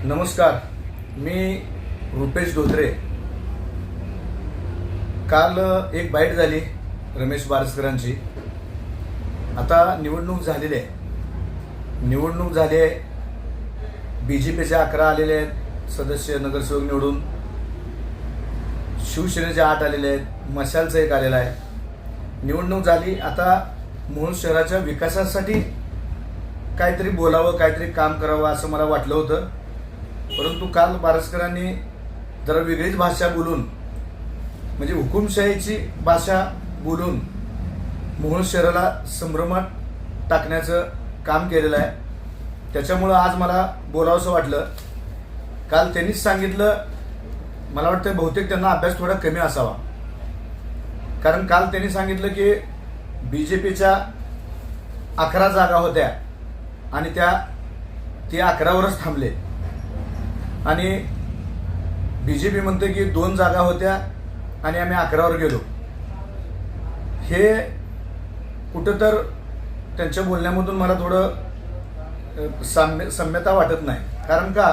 नमस्कार, मी रुपेश धोत्रे. काल एक बाईट झाली रमेश बारसकरांची. आता निवडणूक झालेली आहे. निवडणूक झाली आहे. बीजेपीचे 11 आलेले आहेत सदस्य नगरसेवक निवडून. शिवसेनेचे 8 आलेले आहेत. मशालचं 1 आलेला आहे. निवडणूक झाली. आता मोहोळ शहराच्या विकासासाठी काहीतरी बोलावं, काहीतरी काम करावं असं मला वाटलं होतं. परंतु काल बारसकरांनी जरा वेगळीच भाषा बोलून, म्हणजे हुकुमशाहीची भाषा बोलून मोहोळ शहराला संभ्रमात टाकण्याचं काम केलेलं आहे. त्याच्यामुळं आज मला बोलावंसं वाटलं. काल त्यांनीच सांगितलं, मला वाटतं बहुतेक त्यांना अभ्यास थोडा कमी असावा. कारण काल त्यांनी सांगितलं की बीजेपीच्या 11 जागा होत्या आणि ते 11वरच थांबले. आणि बीजेपी म्हणते की 2 जागा होत्या आणि आम्ही 11वर गेलो. हे कुठं तर त्यांच्या बोलण्यामधून मला थोडं साम्यता वाटत नाही. कारण का,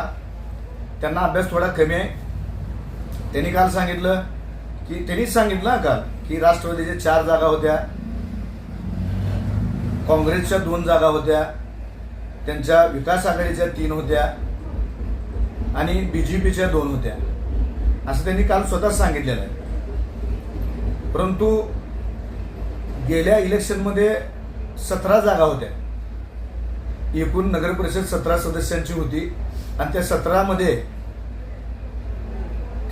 त्यांना अभ्यास थोडा कमी आहे. त्यांनी काल सांगितलं की त्यांनीच सांगितलं काल की राष्ट्रवादीच्या 4 जागा होत्या, काँग्रेसच्या 2 जागा होत्या, त्यांच्या विकास आघाडीच्या 3 होत्या आणि बीजेपीच्या 2 होत्या, असं त्यांनी काल स्वतः सांगितलेलं आहे. परंतु गेल्या इलेक्शनमध्ये 17 जागा होत्या. एकूण नगरपरिषद 17 सदस्यांची होती आणि त्या 17मध्ये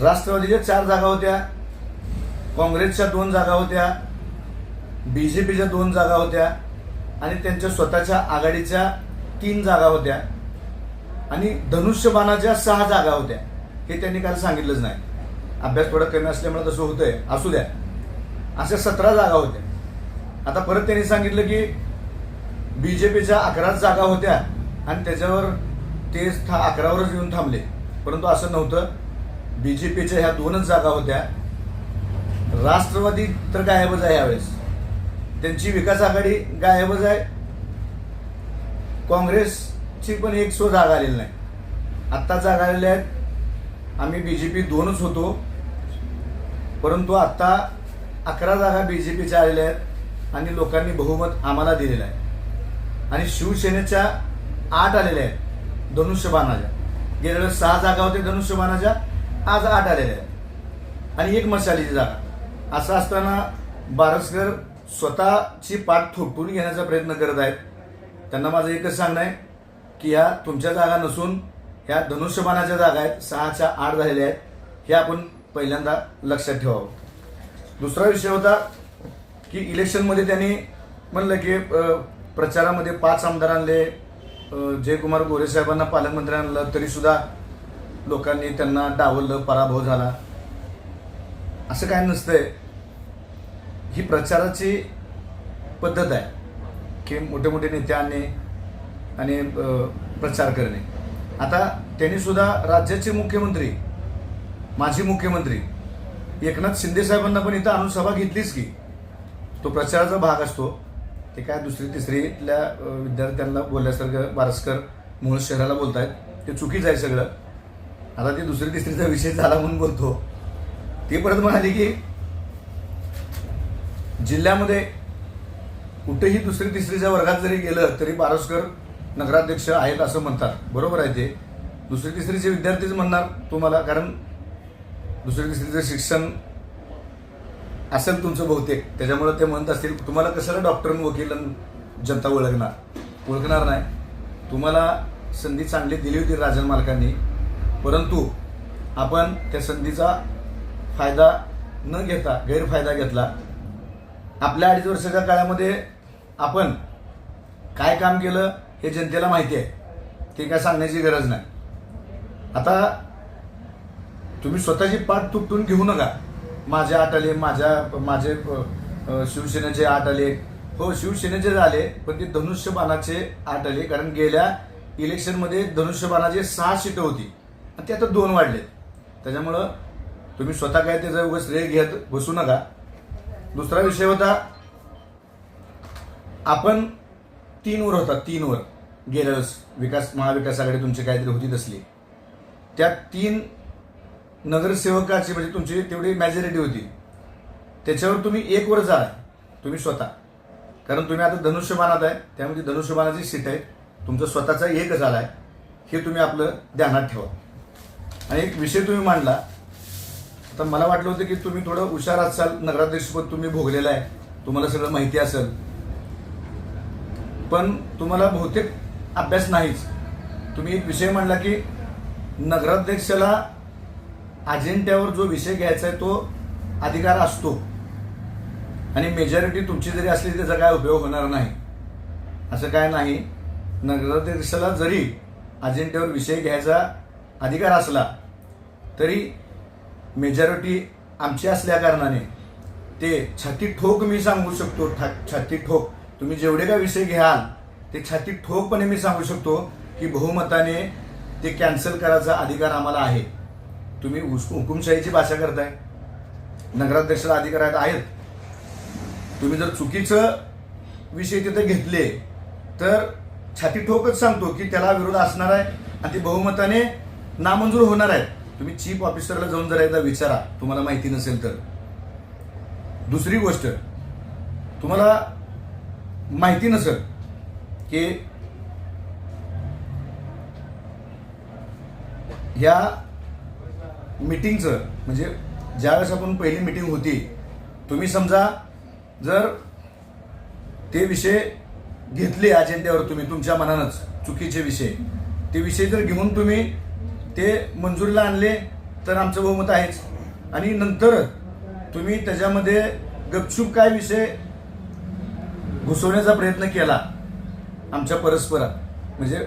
राष्ट्रवादीच्या 4 जागा होत्या, काँग्रेसच्या 2 जागा होत्या, बीजेपीच्या 2 जागा होत्या आणि त्यांच्या स्वतःच्या आघाडीच्या 3 जागा होत्या आणि धनुष्यबाणाच्या 6 जागा होत्या. हे त्यांनी काल सांगितलंच नाही. अभ्यास थोडा कमी असल्यामुळे तसं होतंय, असू द्या. अशा 17 जागा होत्या. आता परत त्यांनी सांगितलं की बीजेपीच्या 11 जागा होत्या आणि त्याच्यावर ते 11वरच येऊन थांबले. परंतु असं नव्हतं. बीजेपीच्या ह्या 2च जागा होत्या. राष्ट्रवादी तर गायबच आहे यावेळेस. त्यांची विकास आघाडी गायबच आहे. काँग्रेसची पण 1 जागा आलेली नाही. आत्ता जागा आलेल्या आहेत. आम्ही बीजेपी 2च होतो, परंतु आत्ता 11 जागा बीजेपीच्या आलेल्या आहेत आणि लोकांनी बहुमत आम्हाला दिलेलं आहे. आणि शिवसेनेच्या 8 आलेल्या आहेत धनुष्यबाणाच्या. गेल्या वेळेस 6 जागा होत्या धनुष्यबाणाच्या, आज 8 आलेल्या आहेत आणि 1 मशालीची जागा. असं असताना बारसकर स्वतःची पाठ थोपटून घेण्याचा प्रयत्न करत आहेत. त्यांना माझं एकच सांगणं आहे की ह्या तुमच्या जागा नसून ह्या धनुष्यबाणाच्या जागा आहेत. 6च्या 8 झालेल्या आहेत. हे आपण पहिल्यांदा लक्षात ठेवावं. दुसरा विषय होता की इलेक्शनमध्ये त्यांनी म्हणलं की प्रचारामध्ये 5 आमदार आणले, जयकुमार गोरे साहेबांना पालकमंत्री आणलं, तरी सुद्धा लोकांनी त्यांना डावललं, पराभव झाला. असं काय नसतंय. ही प्रचाराची पद्धत आहे की मोठे मोठे नेते आणणे आणि प्रचार करणे. आता त्यांनी सुद्धा राज्याचे मुख्यमंत्री, माजी मुख्यमंत्री एकनाथ शिंदे साहेबांना पण इथं आणून सभा घेतलीच की. तो प्रचाराचा भाग असतो. ते काय 2री 3रीतल्या विद्यार्थ्यांना बोलल्यासारखं बारसकर मोहोळ शहराला बोलतायत, ते चुकीचं आहे सगळं. आता ते 2री 3रीचा विषय झाला म्हणून बोलतो. ते परत म्हणाले की जिल्ह्यामध्ये कुठेही 2री 3रीच्या वर्गात जरी गेलं तरी बारसकर नगराध्यक्ष आहेत असं म्हणतात. बरोबर आहे. ते 2री 3रीचे विद्यार्थीच म्हणणार तुम्हाला, कारण 2री 3रीचं शिक्षण असेल तुमचं बहुतेक, त्याच्यामुळे ते म्हणत असतील. तुम्हाला कशाला डॉक्टर वकील जनता ओळखणार नाही. तुम्हाला संधी चांगली दिली होती राजन मालकांनी, परंतु आपण त्या संधीचा फायदा न घेता गैरफायदा घेतला. आपल्या 2.5 वर्षाच्या काळामध्ये आपण काय काम केलं हे जनतेला माहिती आहे. ते काय सांगण्याची गरज नाही. आता तुम्ही स्वतःची पाठ तुटून घेऊ नका. माझे 8 आले, माझे शिवसेनेचे 8 आले. हो, शिवसेनेचे झाले, पण ते धनुष्यबाणाचे 8 आले, कारण गेल्या इलेक्शनमध्ये धनुष्यबाणाचे 6 सीटं होती आणि ते आता 2 वाढलेत. त्याच्यामुळं तुम्ही स्वतः काय त्याचा उगाच श्रेय घेत बसू नका. दुसरा विषय होता, आपण 3 वर होता, 3 वर गेल्या वेळेस महाविकास आघाडी तुमची काहीतरी होती तसली. त्या 3 नगरसेवकाची म्हणजे तुमची तेवढी मॅजॉरिटी होती, त्याच्यावर तुम्ही 1 वर जा तुम्ही स्वतः, कारण तुम्ही आता धनुष्यबाणात आहे, त्यामध्ये धनुष्यबाणाची सीट आहे, तुमचा स्वतःचा 1 झाला आहे, हे तुम्ही आपलं ध्यानात ठेवा. आणि एक विषय तुम्ही मांडला, तर मला वाटलं होतं की तुम्ही थोडं हुशार असाल, नगराध्यक्षपद तुम्ही भोगलेलं आहे, तुम्हाला सगळं माहिती असेल, पण तुम्हाला बहुतेक अभ्यास नाहीच. तुम्ही एक विषय मांडला की नगराध्यक्षाला अजेंड्यावर जो विषय घ्यायचा आहे तो अधिकार असतो आणि मेजॉरिटी तुमची जरी असली त्याचा काय उपयोग होणार नाही. असं काय नाही. नगराध्यक्षाला जरी अजेंड्यावर विषय घ्यायचा अधिकार असला तरी मेजॉरिटी आमची असल्या कारणाने ते छाती ठोक मी सांगू शकतो, छाती ठोक तुम्ही जेवढे काय विषय घ्याल ते छाती ठोकपणे मी सांगू शकतो की बहुमताने ते कॅन्सल करायचा अधिकार आम्हाला आहे. तुम्ही हुकुमशाहीची भाषा करताय, नगराध्यक्षाला अधिकार आहेत. तुम्ही जर चुकीचं विषय तिथे घेतले तर छाती ठोकच सांगतो की त्याला विरोध असणार आहे आणि ते बहुमताने नामंजूर होणार आहे. तुम्ही चीफ ऑफिसरला जाऊन जरा एकदा विचारा, तुम्हाला माहिती नसेल तर. दुसरी गोष्ट, तुम्हाला माहिती नसेल की ह्या मीटिंगचं म्हणजे ज्यावेळेस आपण पहिली मीटिंग होती, तुम्ही समजा जर ते विषय घेतले अजेंड्यावर, तुम्ही तुमच्या मनानंच चुकीचे विषय, ते विषय जर घेऊन तुम्ही ते मंजुरीला आणले तर आमचं बहुमत आहेच. आणि नंतर तुम्ही त्याच्यामध्ये गपचूप काय विषय घुसवण्याचा प्रयत्न केला आमच्या परस्परात, म्हणजे